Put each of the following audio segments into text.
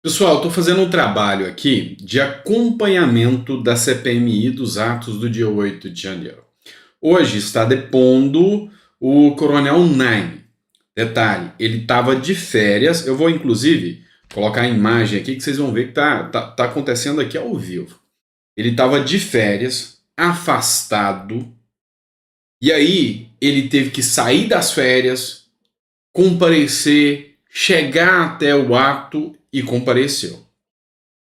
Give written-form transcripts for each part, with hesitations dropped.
Pessoal, estou fazendo um trabalho aqui de acompanhamento da CPMI dos atos do dia 8 de janeiro. Hoje está depondo o Coronel Naime. Detalhe, ele estava de férias. Eu vou, inclusive, colocar a imagem aqui que vocês vão ver que tá acontecendo aqui ao vivo. Ele estava de férias, afastado, e aí ele teve que sair das férias, comparecer, chegar até o ato e compareceu,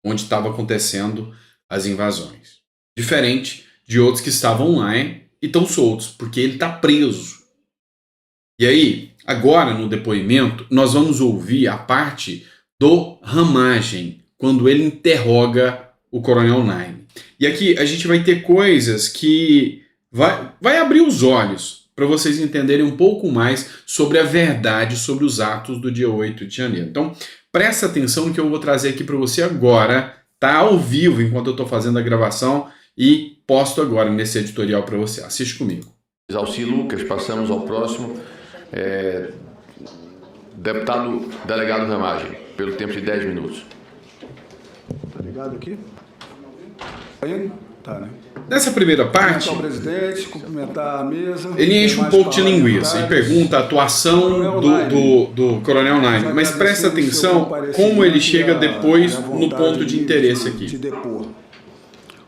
onde estava acontecendo as invasões. Diferente de outros que estavam lá e estão soltos, porque ele está preso. E aí, agora no depoimento, nós vamos ouvir a parte do Ramagem, quando ele interroga o Coronel Naime. E aqui a gente vai ter coisas que vai abrir os olhos para vocês entenderem um pouco mais sobre a verdade sobre os atos do dia 8 de janeiro. Então, presta atenção no que eu vou trazer aqui para você agora, tá ao vivo enquanto eu estou fazendo a gravação e posto agora nesse editorial para você. Assiste comigo. Alci Lucas, passamos ao próximo. Deputado delegado Ramagem, pelo tempo de 10 minutos. Tá ligado aqui? Aí? Tá, né? Nessa primeira parte, Cumprimentar o presidente, cumprimentar a mesa. ele enche um pouco de linguiça e pergunta a atuação do Coronel Naime, mas presta atenção como ele chega depois no ponto de interesse aqui.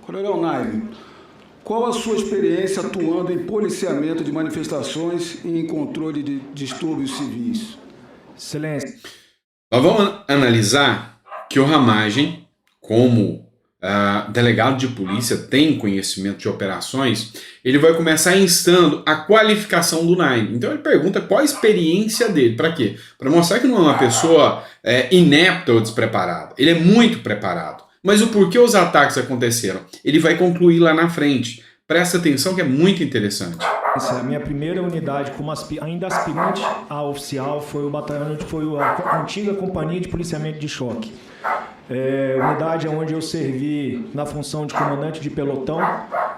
Coronel Naime, qual a sua experiência atuando em policiamento de manifestações e em controle de distúrbios civis? Excelência. Nós vamos analisar que o Ramagem, como delegado de polícia, tem conhecimento de operações. Ele vai começar instando a qualificação do Naime. Então ele pergunta qual a experiência dele. Para quê? Para mostrar que não é uma pessoa inepta ou despreparada. Ele é muito preparado. Mas o porquê os ataques aconteceram? Ele vai concluir lá na frente. Presta atenção que é muito interessante. A minha primeira unidade, como ainda aspirante a oficial, foi o batalhão, foi a antiga companhia de policiamento de choque. Unidade onde eu servi na função de comandante de pelotão,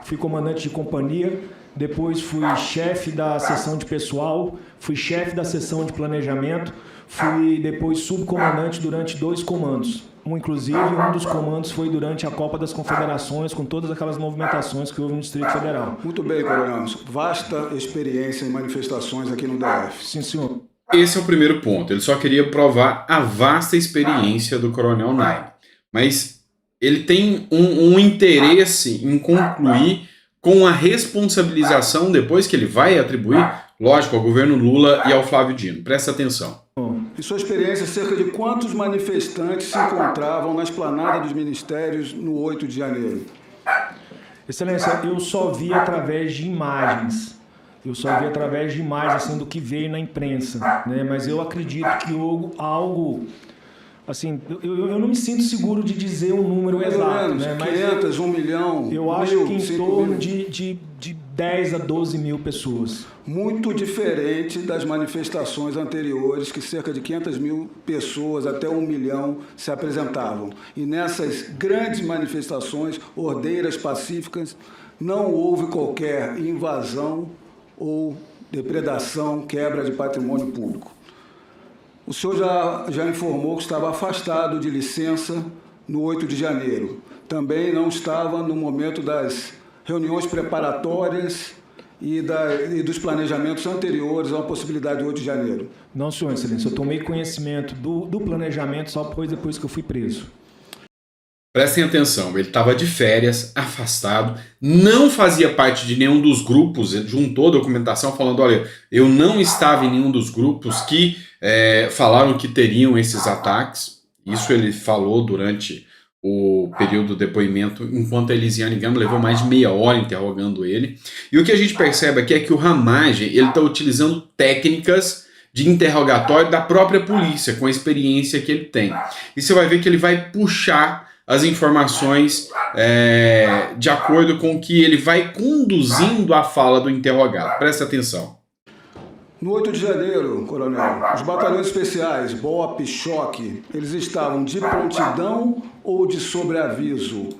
fui comandante de companhia, depois fui chefe da seção de pessoal, fui chefe da seção de planejamento, fui depois subcomandante durante 2 comandos. Inclusive, um dos comandos foi durante a Copa das Confederações, com todas aquelas movimentações que houve no Distrito Federal. Muito bem, coronel. Vasta experiência em manifestações aqui no DF. Sim, senhor. Esse é o primeiro ponto. Ele só queria provar a vasta experiência do Coronel Naime. Mas ele tem um interesse em concluir com a responsabilização depois que ele vai atribuir, lógico, ao governo Lula e ao Flávio Dino. Presta atenção. Em sua experiência, cerca de quantos manifestantes se encontravam na esplanada dos ministérios no 8 de janeiro? Excelência, eu só vi através de imagens. Assim, do que veio na imprensa, né? Mas eu acredito que houve algo, assim, eu não me sinto seguro de dizer um número exato, né? Mas 500, 1 milhão, eu acho que em torno de 10 a 12 mil pessoas. Muito diferente das manifestações anteriores, que cerca de 500 mil pessoas, até 1 milhão, se apresentavam. E nessas grandes manifestações, ordeiras, pacíficas, não houve qualquer invasão ou depredação, quebra de patrimônio público. O senhor já informou que estava afastado de licença no 8 de janeiro. Também não estava no momento das reuniões preparatórias e dos planejamentos anteriores a uma possibilidade de 8 de janeiro. Não, senhor excelência, eu tomei conhecimento do planejamento só depois que eu fui preso. Prestem atenção, ele estava de férias, afastado, não fazia parte de nenhum dos grupos, juntou documentação falando, olha, eu não estava em nenhum dos grupos que falaram que teriam esses ataques. Isso ele falou durante o período do depoimento, enquanto a Elisiane Gama levou mais de meia hora interrogando ele. E o que a gente percebe aqui é que o Ramagem está utilizando técnicas de interrogatório da própria polícia, com a experiência que ele tem. E você vai ver que ele vai puxar as informações de acordo com que ele vai conduzindo a fala do interrogado. Presta atenção. No 8 de janeiro, coronel, os batalhões especiais, BOP, Choque, eles estavam de prontidão ou de sobreaviso?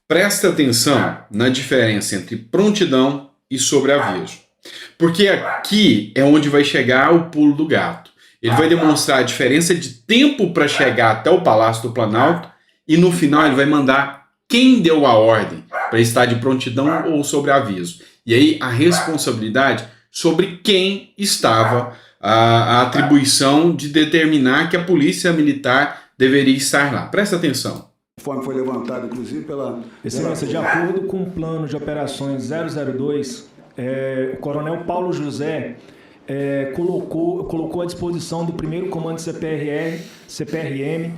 Presta atenção na diferença entre prontidão e sobreaviso. Porque aqui é onde vai chegar o pulo do gato. ele vai demonstrar a diferença de tempo para chegar até o Palácio do Planalto e no final ele vai mandar quem deu a ordem para estar de prontidão ou sobreaviso. E aí a responsabilidade sobre quem estava a atribuição de determinar que a polícia militar deveria estar lá. Presta atenção. Conforme foi levantado, inclusive, pela... Excelência, de acordo com o plano de operações 002, o coronel Paulo José colocou à disposição do primeiro comando CPRM,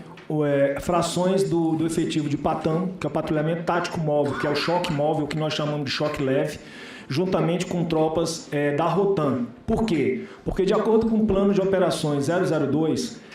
frações do efetivo de PATAM, que é o patrulhamento tático móvel, que é o choque móvel, que nós chamamos de choque leve, juntamente com tropas da Rotan. Por quê? Porque, de acordo com o plano de operações 002,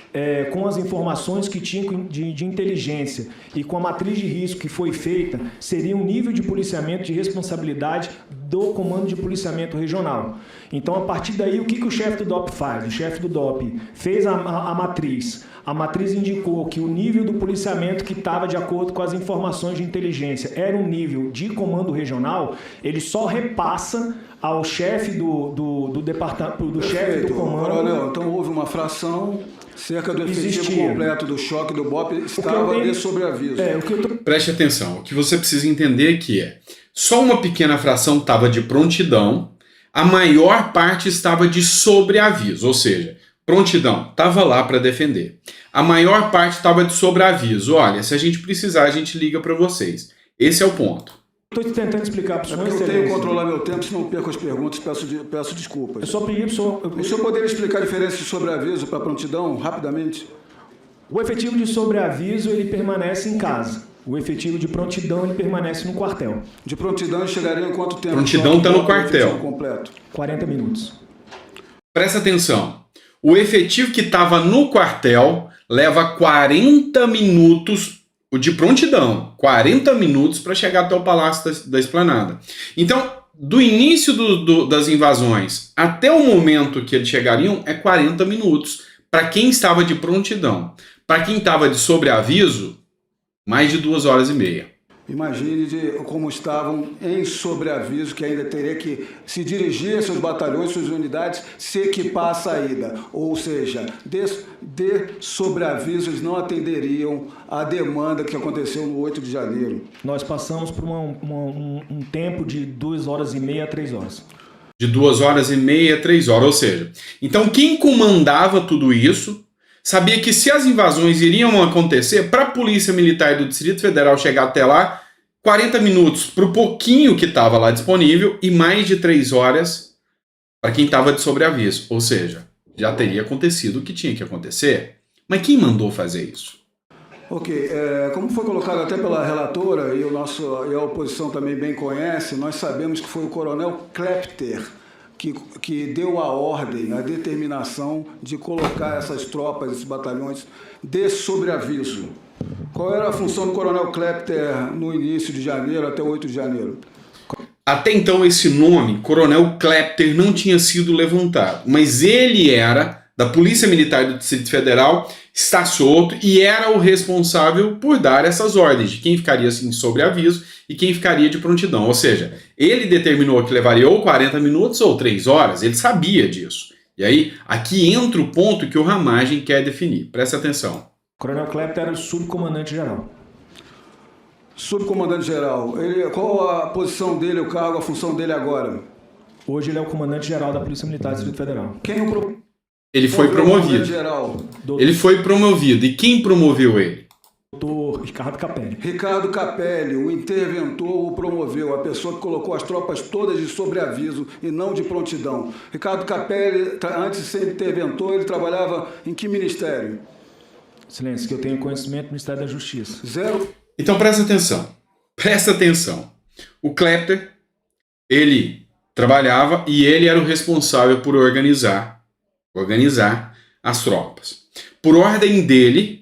com as informações que tinham de inteligência e com a matriz de risco que foi feita, seria um nível de policiamento de responsabilidade do Comando de Policiamento Regional. Então, a partir daí, o que o chefe do DOP faz? O chefe do DOP fez a matriz. A matriz indicou que o nível do policiamento que estava de acordo com as informações de inteligência era um nível de comando regional, ele só repassa ao chefe do departamento, do chefe do comando. Coronel, então houve uma fração, cerca do efetivo completo do choque do BOP estava de sobreaviso. Preste atenção, o que você precisa entender aqui só uma pequena fração estava de prontidão, a maior parte estava de sobreaviso, ou seja, prontidão, estava lá para defender. A maior parte estava de sobreaviso. Olha, se a gente precisar, a gente liga para vocês. Esse é o ponto. Estou tentando explicar para o senhor. Eu tenho que controlar meu tempo, se não perco as perguntas, peço desculpas. Eu só pedi para o senhor... O senhor poderia explicar a diferença de sobreaviso para prontidão, rapidamente? O efetivo de sobreaviso, ele permanece em casa. O efetivo de prontidão, ele permanece no quartel. De prontidão, chegaria em quanto tempo? Prontidão está no quartel. Completo? 40 minutos. Presta atenção. O efetivo que estava no quartel leva 40 minutos, o de prontidão, 40 minutos para chegar até o Palácio da Esplanada. Então, do início das invasões até o momento que eles chegariam, é 40 minutos para quem estava de prontidão. Para quem estava de sobreaviso, mais de 2 horas e meia. Imagine como estavam em sobreaviso, que ainda teria que se dirigir a seus batalhões, suas unidades, se equipar à saída. Ou seja, de sobreaviso, eles não atenderiam à demanda que aconteceu no 8 de janeiro. Nós passamos por um tempo de 2 horas e meia a 3 horas. De 2 horas e meia a 3 horas, ou seja, então quem comandava tudo isso sabia que se as invasões iriam acontecer, para a Polícia Militar do Distrito Federal chegar até lá, 40 minutos para o pouquinho que estava lá disponível e mais de 3 horas para quem estava de sobreaviso. Ou seja, já teria acontecido o que tinha que acontecer. Mas quem mandou fazer isso? Ok, como foi colocado até pela relatora e a oposição também bem conhece, nós sabemos que foi o coronel Klepter que deu a ordem, a determinação de colocar essas tropas, esses batalhões de sobreaviso. Qual era a função do coronel Klepter no início de janeiro até 8 de janeiro? Até então esse nome, Coronel Klepter, não tinha sido levantado, mas ele era da Polícia Militar do Distrito Federal, está solto e era o responsável por dar essas ordens de quem ficaria assim, sob aviso e quem ficaria de prontidão. Ou seja, ele determinou que levaria ou 40 minutos ou 3 horas, ele sabia disso. E aí, aqui entra o ponto que o Ramagem quer definir. Presta atenção. Coronel Klepter era o subcomandante-geral. Subcomandante-geral. Qual a posição dele, o cargo, a função dele agora? Hoje ele é o comandante-geral da Polícia Militar do Distrito Federal. Ele foi promovido. Ele foi promovido. E quem promoveu ele? Doutor Ricardo Capelli. Ricardo Capelli, o interventor, o promoveu, a pessoa que colocou as tropas todas de sobreaviso e não de prontidão. Ricardo Capelli, antes de ser interventor, ele trabalhava em que ministério? Excelência, que eu tenho conhecimento do Ministério da Justiça. Então presta atenção. Presta atenção. O Klepter, ele trabalhava e ele era o responsável por organizar as tropas. Por ordem dele,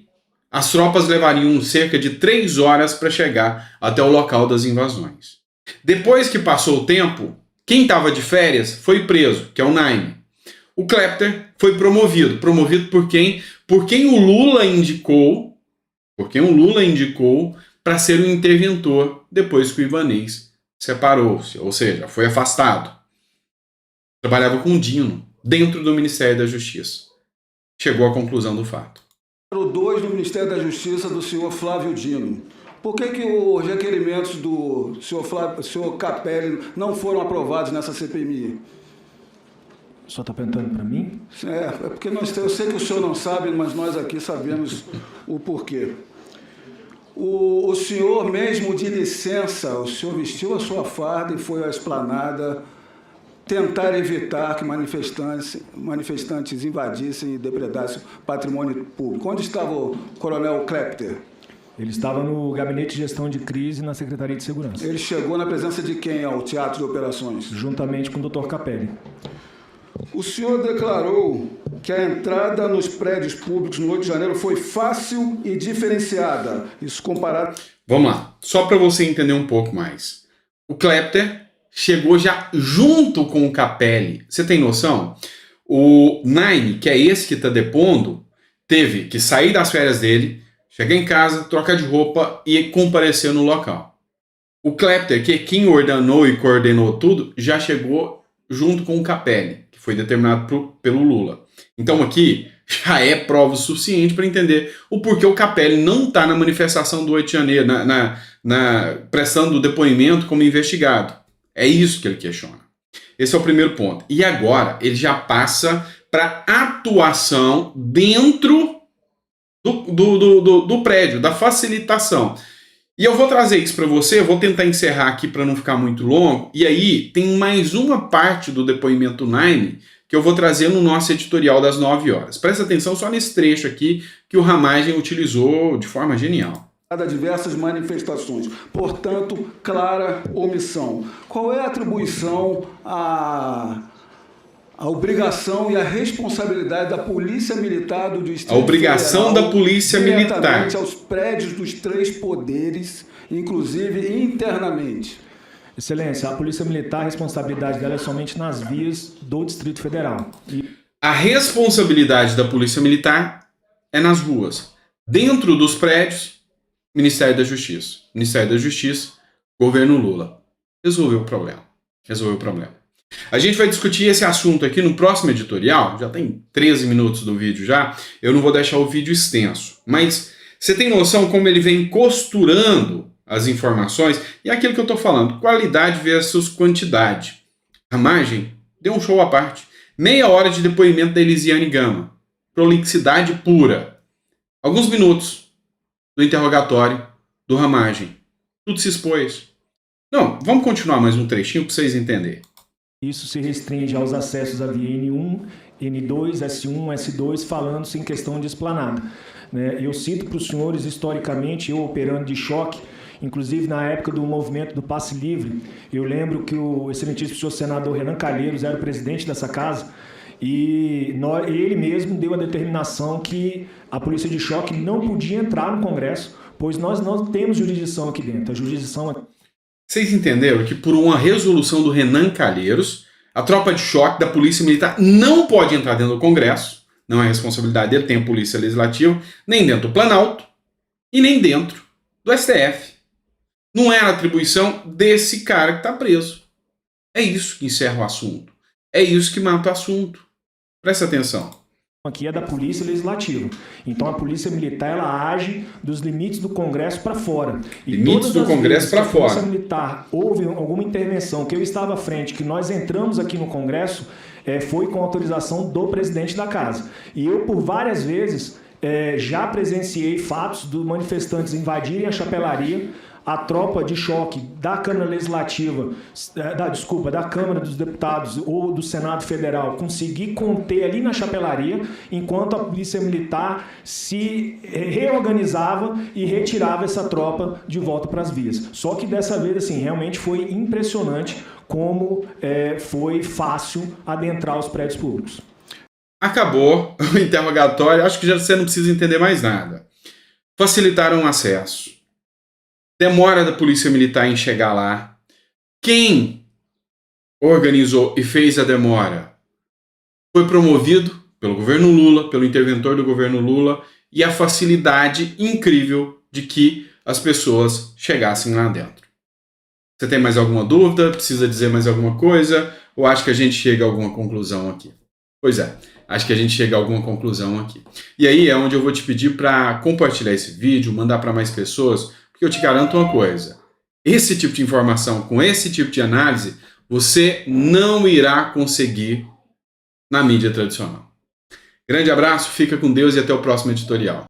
as tropas levariam cerca de 3 horas para chegar até o local das invasões. Depois que passou o tempo, quem estava de férias foi preso, que é o Naime. O Klepter foi promovido. Promovido por quem? Por quem o Lula indicou, para ser o interventor depois que o Ibanez separou-se, ou seja, foi afastado. Trabalhava com o Dino, dentro do Ministério da Justiça. chegou à conclusão do fato. 2 do Ministério da Justiça do senhor Flávio Dino. Por que os requerimentos do senhor Capelli não foram aprovados nessa CPMI? O senhor está perguntando para mim? É porque eu sei que o senhor não sabe, mas nós aqui sabemos o porquê. O senhor mesmo de licença, o senhor vestiu a sua farda e foi à esplanada tentar evitar que manifestantes invadissem e depredassem patrimônio público. Onde estava o coronel Klepter? Ele estava no Gabinete de Gestão de Crise na Secretaria de Segurança. Ele chegou na presença de quem ao Teatro de Operações? Juntamente com o Dr. Capelli. O senhor declarou que a entrada nos prédios públicos no 8 de janeiro foi fácil e diferenciada. Isso comparado... Vamos lá, só para você entender um pouco mais. O Klepter chegou já junto com o Capelli. Você tem noção? O Naime, que é esse que está depondo, teve que sair das férias dele, chegar em casa, trocar de roupa e comparecer no local. O Klepter, que é quem ordenou e coordenou tudo, já chegou junto com o Capelli, que foi determinado pelo Lula. Então aqui já é prova suficiente para entender o porquê o Capelli não está na manifestação do 8 de janeiro, prestando depoimento como investigado. É isso que ele questiona. Esse é o primeiro ponto. E agora ele já passa para atuação dentro do prédio, da facilitação. E eu vou trazer isso para você, eu vou tentar encerrar aqui para não ficar muito longo, e aí tem mais uma parte do depoimento Naime que eu vou trazer no nosso editorial das 9 horas. Presta atenção só nesse trecho aqui que o Ramagem utilizou de forma genial. Diversas manifestações, portanto, clara omissão. Qual é a atribuição, a obrigação e a responsabilidade da Polícia Militar do Distrito Federal? A obrigação da Polícia Militar aos prédios dos 3 poderes, inclusive internamente. Excelência, a Polícia Militar, a responsabilidade dela é somente nas vias do Distrito Federal. A responsabilidade da Polícia Militar é nas ruas. Dentro dos prédios, Ministério da Justiça. Ministério da Justiça, governo Lula. Resolveu o problema. Resolveu o problema. A gente vai discutir esse assunto aqui no próximo editorial. Já tem 13 minutos do vídeo já. Eu não vou deixar o vídeo extenso. Mas você tem noção como ele vem costurando as informações? E é aquilo que eu estou falando. Qualidade versus quantidade. Ramagem deu um show à parte. Meia hora de depoimento da Elisiane Gama. Prolixidade pura. Alguns minutos do interrogatório do Ramagem. Tudo se expôs. Não, vamos continuar mais um trechinho para vocês entenderem. Isso se restringe aos acessos à via N1, N2, S1, S2, falando-se em questão de esplanada. Eu cito para os senhores, historicamente, eu operando de choque, inclusive na época do movimento do Passe Livre, eu lembro que o excelentíssimo senhor senador Renan Calheiros era o presidente dessa casa, e ele mesmo deu a determinação que a polícia de choque não podia entrar no Congresso, pois nós não temos jurisdição aqui dentro. A jurisdição é... Vocês entenderam que por uma resolução do Renan Calheiros, a tropa de choque da Polícia Militar não pode entrar dentro do Congresso, não é responsabilidade dele, tem a Polícia Legislativa, nem dentro do Planalto e nem dentro do STF. Não é a atribuição desse cara que está preso. É isso que encerra o assunto. É isso que mata o assunto. Presta atenção. Aqui é da Polícia Legislativa. Então a Polícia Militar ela age dos limites do Congresso para fora. E limites do Congresso para fora. A Polícia Militar houve alguma intervenção que eu estava à frente, que nós entramos aqui no Congresso, foi com autorização do presidente da casa. E eu por várias vezes já presenciei fatos dos manifestantes invadirem a chapelaria, a tropa de choque da Câmara Legislativa, da Câmara dos Deputados ou do Senado Federal conseguir conter ali na chapelaria, enquanto a Polícia Militar se reorganizava e retirava essa tropa de volta para as vias. Só que dessa vez, assim, realmente foi impressionante como foi fácil adentrar os prédios públicos. Acabou o interrogatório, acho que já você não precisa entender mais nada. Facilitaram o acesso. Demora da Polícia Militar em chegar lá. Quem organizou e fez a demora foi promovido pelo governo Lula, pelo interventor do governo Lula, e a facilidade incrível de que as pessoas chegassem lá dentro. Você tem mais alguma dúvida? Precisa dizer mais alguma coisa? Ou acha que a gente chega a alguma conclusão aqui? Pois é. acho que a gente chega a alguma conclusão aqui. E aí é onde eu vou te pedir para compartilhar esse vídeo, mandar para mais pessoas, porque eu te garanto uma coisa, esse tipo de informação, com esse tipo de análise, você não irá conseguir na mídia tradicional. Grande abraço, fica com Deus e até o próximo editorial.